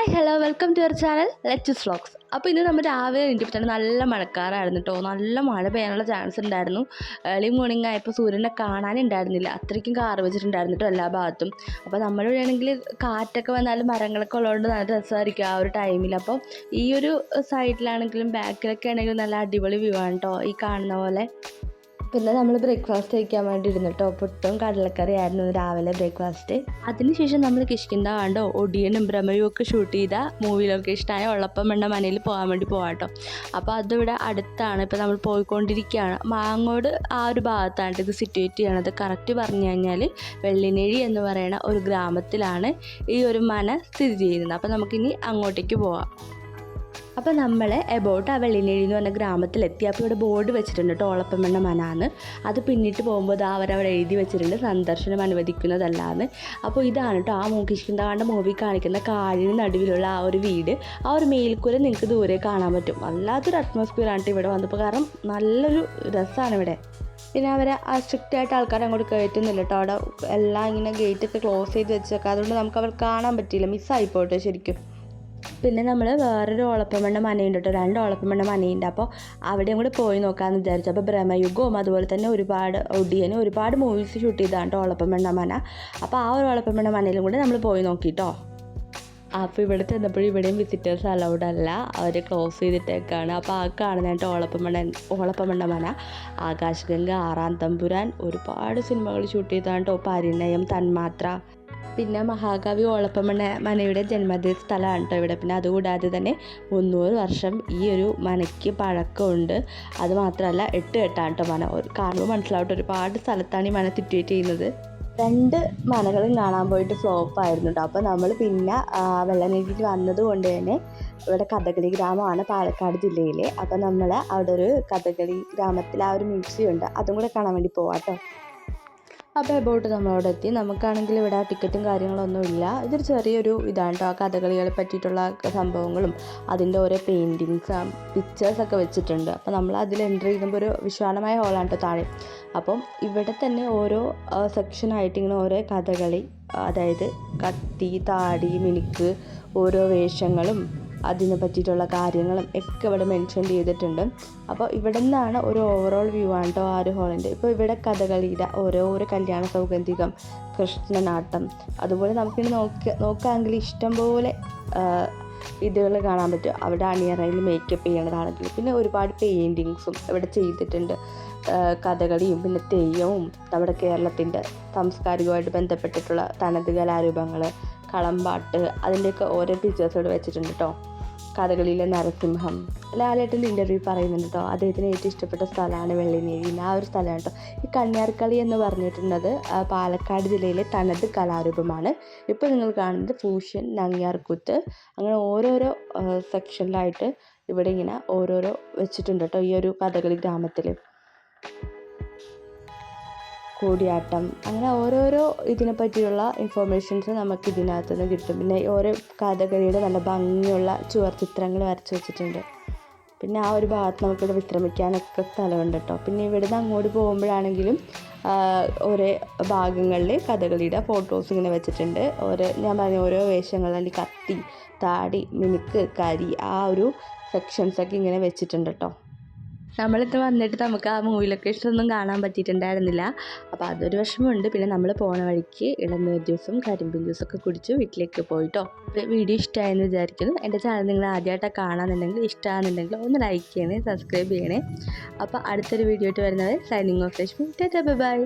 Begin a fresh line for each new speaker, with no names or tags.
Hi hello welcome to your channel let's vlogs. അപ്പോൾ ഇന്ന് നമ്മൾ രാവിലെ എണീറ്റിട്ട് നല്ല മഴക്കാറായിരുന്നു കേട്ടോ. നല്ല മഴ പെയ്യാനുള്ള ചാൻസ് ഉണ്ടായിരുന്നു. ഏർലി മോർണിംഗ് ആയപ്പോൾ സൂര്യനെ കാണാനുണ്ടായിരുന്നില്ല, അത്രയ്ക്കും കാറ് വെച്ചിട്ടുണ്ടായിരുന്നു കേട്ടോ എല്ലാ ഭാഗത്തും. അപ്പോൾ നമ്മളിവിടെ ആണെങ്കിൽ കാറ്റൊക്കെ വന്നാലും മരങ്ങളൊക്കെ ഉള്ളതുകൊണ്ട് നല്ല രസമായിരിക്കും ആ ഒരു ടൈമിൽ. അപ്പോൾ ഈ ഒരു സൈഡിലാണെങ്കിലും ബാക്കിലൊക്കെ ആണെങ്കിലും നല്ല അടിപൊളി വ്യൂ ആണ് കേട്ടോ ഈ കാണുന്ന പോലെ. പിന്നെ നമ്മൾ ബ്രേക്ക്ഫാസ്റ്റ് കഴിക്കാൻ വേണ്ടി ഇരുന്നു കേട്ടോ. പുട്ടും കടലക്കറി ആയിരുന്നു രാവിലെ ബ്രേക്ക്ഫാസ്റ്റ്. അതിനുശേഷം നമ്മൾ കിഷ്കിന്ത കണ്ടോ ഒടിയനും ഭ്രമയും ഒക്കെ ഷൂട്ട് ചെയ്ത മൂവി ലൊക്കേഷനായ ഒളപ്പം എന്ന മനയിൽ പോകാൻ വേണ്ടി പോകാം കേട്ടോ. അപ്പോൾ അതിവിടെ അടുത്താണ്, ഇപ്പോൾ നമ്മൾ പോയിക്കൊണ്ടിരിക്കുകയാണ്. മാങ്ങോട് ആ ഒരു ഭാഗത്താണ് ഇത് സിറ്റുവേറ്റ് ചെയ്യണത്. കറക്റ്റ് പറഞ്ഞു കഴിഞ്ഞാൽ വെള്ളിനേഴി എന്ന് പറയുന്ന ഒരു ഗ്രാമത്തിലാണ് ഈ ഒരു മന സ്ഥിതി ചെയ്യുന്നത്. അപ്പോൾ നമുക്കിനി അങ്ങോട്ടേക്ക് പോവാം. അപ്പോൾ നമ്മൾ എബൌട്ട് ആ വെള്ളിനേഴി എന്ന് പറഞ്ഞ ഗ്രാമത്തിലെത്തി. അപ്പോൾ ഇവിടെ ബോർഡ് വെച്ചിട്ടുണ്ട് കേട്ടോ, ഒളപ്പമണ്ണ മനാന്ന്. അത് പിന്നിട്ട് പോകുമ്പോൾ അവരവിടെ എഴുതി വെച്ചിട്ടുണ്ട് സന്ദർശനം അനുവദിക്കുന്നതല്ലാന്ന്. അപ്പോൾ ഇതാണ് കേട്ടോ ആ കിഷ്കിന്താൻ്റെ മൂവി കാണിക്കുന്ന കാടിന് നടുവിലുള്ള ആ ഒരു വീട്. ആ ഒരു മേൽക്കൂര നിങ്ങൾക്ക് ദൂരെ കാണാൻ പറ്റും. വല്ലാത്തൊരു അറ്റ്മോസ്ഫിയറാണ് ഇവിടെ വന്നപ്പോൾ, കാരണം നല്ലൊരു രസമാണ് ഇവിടെ. പിന്നെ അവരെ സ്ട്രിക്റ്റായിട്ട് ആൾക്കാർ അങ്ങോട്ട് കയറ്റുന്നില്ല കേട്ടോ. അവിടെ എല്ലാം ഇങ്ങനെ ഗേറ്റൊക്കെ ക്ലോസ് ചെയ്ത് വെച്ചേക്കാം, അതുകൊണ്ട് നമുക്ക് അവർ കാണാൻ പറ്റിയില്ല, മിസ്സായിപ്പോട്ടെ ശരിക്കും. പിന്നെ നമ്മൾ വേറൊരു ഒളപ്പമണ്ണ മനയുണ്ട് കേട്ടോ, 2 ഒളപ്പമണ്ണ മനയുണ്ട്. അപ്പോൾ അവിടെയും കൂടെ പോയി നോക്കാമെന്ന് വിചാരിച്ചു. അപ്പോൾ ബ്രഹ്മയുഗവും അതുപോലെ തന്നെ ഒടിയനും ഒരുപാട് മൂവീസ് ഷൂട്ട് ചെയ്തതാണ് കേട്ടോ ഒളപ്പമണ്ണ മന. അപ്പോൾ ആ ഒരു ഒളപ്പമണ്ണ മനയിലും കൂടെ നമ്മൾ പോയി നോക്കിട്ടോ. അപ്പോൾ ഇവിടെ ചെന്നപ്പോഴും ഇവിടെയും വിസിറ്റേഴ്സ് അലൗഡ് അല്ല, അവർ ക്ലോസ് ചെയ്തിട്ടേക്കാണ്. അപ്പോൾ ആ കാണുന്നതായിട്ട് ഓളപ്പമണ്ണ മന, ആകാശഗംഗ, 6-ാം തമ്പുരാൻ, ഒരുപാട് സിനിമകൾ ഷൂട്ട് ചെയ്തതാണ് കേട്ടോ. പരിണയം, തന്മാത്ര, പിന്നെ മഹാകവി ഓളപ്പമണ്ണ മനയുടെ ജന്മദിന സ്ഥലമാണ് കേട്ടോ ഇവിടെ. പിന്നെ അതുകൂടാതെ തന്നെ 300 വർഷം ഈ ഒരു മനയ്ക്ക് പഴക്കമുണ്ട്. അതുമാത്രമല്ല 8 കെട്ടാണ് കേട്ടോ മന. കാണുമ്പോൾ മനസ്സിലാവട്ടെ, ഒരുപാട് സ്ഥലത്താണ് ഈ മന സിറ്റുവേറ്റ് ചെയ്യുന്നത്. 2 മനകളും കാണാൻ പോയിട്ട് ഫ്ലോപ്പായിരുന്നു കേട്ടോ. അപ്പോൾ നമ്മൾ പിന്നെ വെള്ളനേഴിയിൽ വന്നത് കൊണ്ട് തന്നെ ഇവിടെ കഥകളി ഗ്രാമമാണ് പാലക്കാട് ജില്ലയിലെ. അപ്പോൾ നമ്മൾ അവിടെ ഒരു കഥകളി ഗ്രാമത്തിൽ ആ ഒരു മ്യൂസിയം ഉണ്ട്, അതും കൂടെ കാണാൻ വേണ്ടി പോവാം കേട്ടോ. അപ്പോൾ എബൌട്ട് നമ്മളവിടെ എത്തി. നമുക്കാണെങ്കിൽ ഇവിടെ ടിക്കറ്റും കാര്യങ്ങളൊന്നും ഇല്ല. ഇതൊരു ചെറിയൊരു ഇതാണ് കേട്ടോ, ആ കഥകളികളെ പറ്റിയിട്ടുള്ള സംഭവങ്ങളും അതിൻ്റെ ഓരോ പെയിൻറ്റിങ്സും പിക്ചേഴ്സൊക്കെ വെച്ചിട്ടുണ്ട്. അപ്പോൾ നമ്മൾ അതിൽ എൻട്രി ചെയ്യുമ്പോൾ ഒരു വിശാലമായ ഹോളാണ് കേട്ടോ താഴെ. അപ്പം ഇവിടെ തന്നെ ഓരോ സെക്ഷനായിട്ട് ഇങ്ങനെ ഓരോ കഥകളി, അതായത് കത്തി, താടി, മിനുക്ക്, ഓരോ വേഷങ്ങളും അതിനെ പറ്റിയിട്ടുള്ള കാര്യങ്ങളും ഒക്കെ ഇവിടെ മെൻഷൻ ചെയ്തിട്ടുണ്ട്. അപ്പോൾ ഇവിടെ നിന്നാണ് ഒരു ഓവറോൾ വ്യൂ ആണ് കേട്ടോ ആ ഒരു ഹോളിൻ്റെ. ഇപ്പോൾ ഇവിടെ കഥകളിയുടെ ഓരോ കല്യാണ സൗഗന്ധികം, കൃഷ്ണനാട്ടം, അതുപോലെ നമുക്കിനി നോക്കാമെങ്കിൽ ഇഷ്ടംപോലെ ഇതുകൾ കാണാൻ പറ്റും. അവിടെ അണിയറയിൽ മേക്കപ്പ് ചെയ്യണതാണെങ്കിൽ പിന്നെ ഒരുപാട് പെയിൻറ്റിങ്സും ഇവിടെ ചെയ്തിട്ടുണ്ട്. കഥകളിയും പിന്നെ തെയ്യവും നമ്മുടെ കേരളത്തിൻ്റെ സാംസ്കാരികമായിട്ട് ബന്ധപ്പെട്ടിട്ടുള്ള തനത് കലാരൂപങ്ങൾ, കളമ്പാട്ട്, അതിൻ്റെയൊക്കെ ഓരോ പിക്ചേഴ്സ് ഇവിടെ വെച്ചിട്ടുണ്ട് കേട്ടോ. കഥകളിയിലെ നരസിംഹം, ലാലേട്ടൻ്റെ ഇൻ്റർവ്യൂ പറയുന്നുണ്ട് കേട്ടോ. അദ്ദേഹത്തിന് ഏറ്റവും ഇഷ്ടപ്പെട്ട സ്ഥലമാണ് വെള്ളിനേഴി, ആ ഒരു സ്ഥലമാണ് കേട്ടോ. ഈ കന്യാർകളി എന്ന് പറഞ്ഞിട്ടുള്ളത് പാലക്കാട് ജില്ലയിലെ തനത് കലാരൂപമാണ്. ഇപ്പോൾ നിങ്ങൾ കാണുന്നത് ഫ്യൂഷൻ, നങ്ങ്യാർകൂത്ത്, അങ്ങനെ ഓരോരോ സെക്ഷനിലായിട്ട് ഇവിടെ ഇങ്ങനെ ഓരോരോ വെച്ചിട്ടുണ്ട് കേട്ടോ ഈ ഒരു കഥകളി ഗ്രാമത്തിൽ. കൂടിയാട്ടം, അങ്ങനെ ഓരോരോ ഇതിനെ പറ്റിയുള്ള ഇൻഫോർമേഷൻസ് നമുക്ക് ഇതിനകത്ത് നിന്ന് കിട്ടും. പിന്നെ ഓരോ കഥകളിയുടെ നല്ല ഭംഗിയുള്ള ചുവർ ചിത്രങ്ങൾ വരച്ച് വെച്ചിട്ടുണ്ട്. പിന്നെ ആ ഒരു ഭാഗത്ത് നമുക്കിവിടെ വിശ്രമിക്കാനൊക്കെ സ്ഥലമുണ്ട് കേട്ടോ. പിന്നെ ഇവിടുന്ന് അങ്ങോട്ട് പോകുമ്പോഴാണെങ്കിലും ഓരോ ഭാഗങ്ങളിൽ കഥകളിയുടെ ഫോട്ടോസ് ഇങ്ങനെ വെച്ചിട്ടുണ്ട്. ഞാൻ പറഞ്ഞ ഓരോ വേഷങ്ങൾ, അല്ലെങ്കിൽ കത്തി, താടി, മിനുക്ക്, കരി, ആ ഒരു സെക്ഷൻസൊക്കെ ഇങ്ങനെ വെച്ചിട്ടുണ്ട് കേട്ടോ. നമ്മളിത് വന്നിട്ട് നമുക്ക് ആ മൂവി ലൊക്കേഷനൊന്നും കാണാൻ പറ്റിയിട്ടുണ്ടായിരുന്നില്ല. അപ്പോൾ അതൊരു വിഷമമുണ്ട്. പിന്നെ നമ്മൾ പോണ വഴിക്ക് ഇളനീർ ജ്യൂസും കരിമ്പിൻ ജ്യൂസൊക്കെ കുടിച്ചു വീട്ടിലേക്ക് പോയിട്ടോ. വീഡിയോ ഇഷ്ടമായെന്ന് വിചാരിക്കുന്നു. എൻ്റെ ചാനൽ നിങ്ങൾ ആദ്യമായിട്ടാണ് കാണാമെന്നുണ്ടെങ്കിൽ, ഇഷ്ടമാണെന്നുണ്ടെങ്കിൽ ഒന്ന് ലൈക്ക് ചെയ്യണേ, സബ്സ്ക്രൈബ് ചെയ്യണേ. അപ്പോൾ അടുത്തൊരു വീഡിയോ ആയിട്ട് വരുന്നത് signing off Lakshmi. Tata, bye bye.